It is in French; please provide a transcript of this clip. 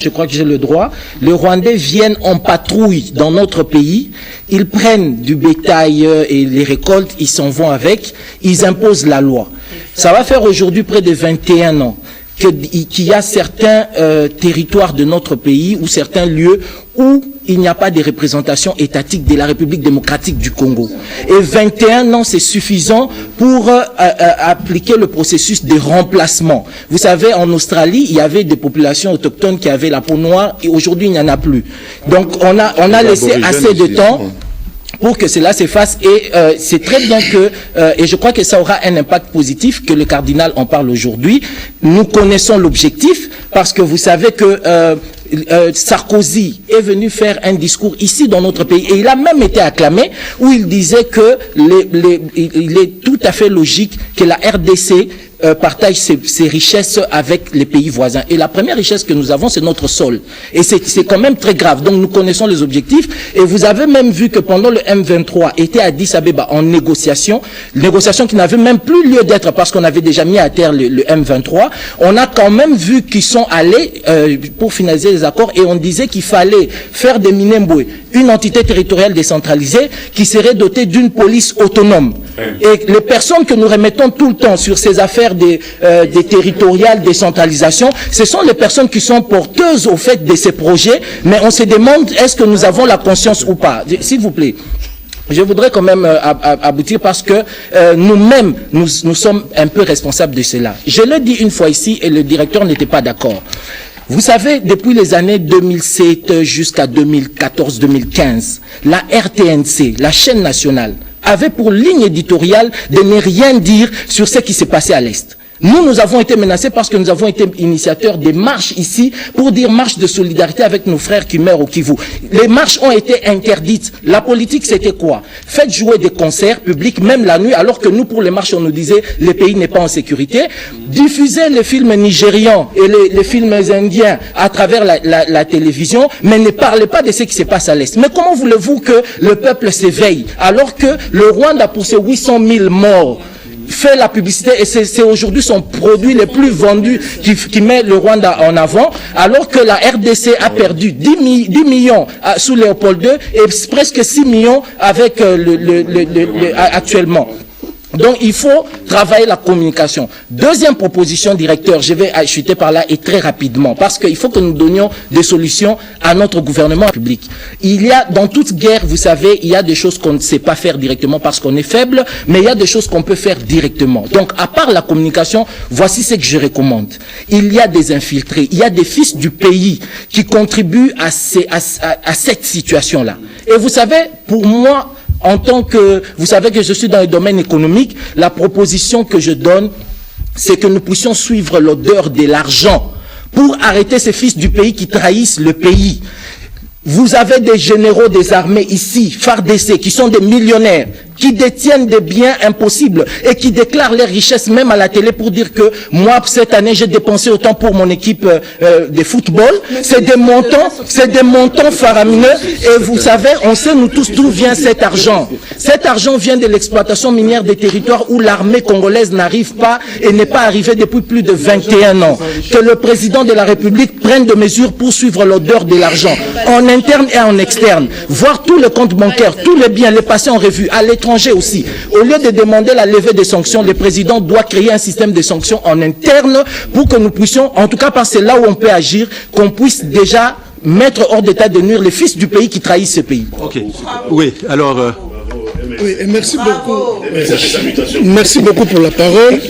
Je crois que j'ai le droit. Les Rwandais viennent en patrouille dans notre pays. Ils prennent du bétail et les récoltes, ils s'en vont avec. Ils imposent la loi. Ça va faire aujourd'hui près de 21 ans qu'il y a certains territoires de notre pays ou certains lieux où il n'y a pas de représentation étatique de la République démocratique du Congo. Et 21 ans, c'est suffisant pour appliquer le processus de remplacement. Vous savez, en Australie, il y avait des populations autochtones qui avaient la peau noire et aujourd'hui, il n'y en a plus. Donc, on a laissé assez de temps pour que cela s'efface et c'est très bien que, et je crois que ça aura un impact positif, que le cardinal en parle aujourd'hui. Nous connaissons l'objectif parce que vous savez que Sarkozy est venu faire un discours ici dans notre pays et il a même été acclamé où il disait que il est tout à fait logique que la RDC partage ses richesses avec les pays voisins. Et la première richesse que nous avons, c'est notre sol. Et c'est quand même très grave. Donc nous connaissons les objectifs. Et vous avez même vu que pendant le M23 était à Addis Abeba en négociation qui n'avait même plus lieu d'être parce qu'on avait déjà mis à terre le M23. On a quand même vu qu'ils sont allés pour finaliser les accords et on disait qu'il fallait faire de Minembwe une entité territoriale décentralisée qui serait dotée d'une police autonome. Et les personnes que nous remettons tout le temps sur ces affaires des territoriales décentralisation, ce sont les personnes qui sont porteuses au fait de ces projets, mais on se demande est-ce que nous avons la conscience ou pas. S'il vous plaît. Je voudrais quand même aboutir parce que nous-mêmes, nous sommes un peu responsables de cela. Je l'ai dit une fois ici et le directeur n'était pas d'accord. Vous savez, depuis les années 2007 jusqu'à 2014-2015, la RTNC, la chaîne nationale, avait pour ligne éditoriale de ne rien dire sur ce qui s'est passé à l'Est. Nous avons été menacés parce que nous avons été initiateurs des marches ici pour dire marche de solidarité avec nos frères qui meurent au Kivu. Les marches ont été interdites. La politique, c'était quoi? Faites jouer des concerts publics, même la nuit, alors que nous, pour les marches, on nous disait le pays n'est pas en sécurité. Diffusez les films nigérians et les films indiens à travers la télévision, mais ne parlez pas de ce qui se passe à l'Est. Mais comment voulez-vous que le peuple s'éveille alors que le Rwanda, pour ses 800 000 morts, fait la publicité et c'est aujourd'hui son produit le plus vendu qui met le Rwanda en avant, alors que la RDC a perdu 10 millions sous Léopold II et presque 6 millions avec actuellement. Donc, il faut travailler la communication. Deuxième proposition, directeur, je vais chuter par là et très rapidement, parce qu'il faut que nous donnions des solutions à notre gouvernement public. Il y a, dans toute guerre, vous savez, il y a des choses qu'on ne sait pas faire directement parce qu'on est faible, mais il y a des choses qu'on peut faire directement. Donc, à part la communication, voici ce que je recommande. Il y a des infiltrés, il y a des fils du pays qui contribuent à cette situation-là. Et vous savez, pour moi, en tant que, vous savez que je suis dans le domaine économique, la proposition que je donne, c'est que nous puissions suivre l'odeur de l'argent pour arrêter ces fils du pays qui trahissent le pays. Vous avez des généraux des armées ici, FARDC, qui sont des millionnaires, qui détiennent des biens impossibles et qui déclarent leurs richesses même à la télé pour dire que moi, cette année, j'ai dépensé autant pour mon équipe de football. C'est des montants faramineux et vous savez, on sait nous tous d'où vient cet argent. Cet argent vient de l'exploitation minière des territoires où l'armée congolaise n'arrive pas et n'est pas arrivée depuis plus de 21 ans. Que le président de la République prenne des mesures pour suivre l'odeur de l'argent, en interne et en externe. Voir tous les comptes bancaires, tous les biens, les passer en revue, à l'étranger aussi. Au lieu de demander la levée des sanctions, le président doit créer un système de sanctions en interne pour que nous puissions, en tout cas parce que c'est là où on peut agir, qu'on puisse déjà mettre hors d'état de nuire les fils du pays qui trahissent ce pays. Ok. Oui, alors... Oui, et merci beaucoup. Merci beaucoup pour la parole.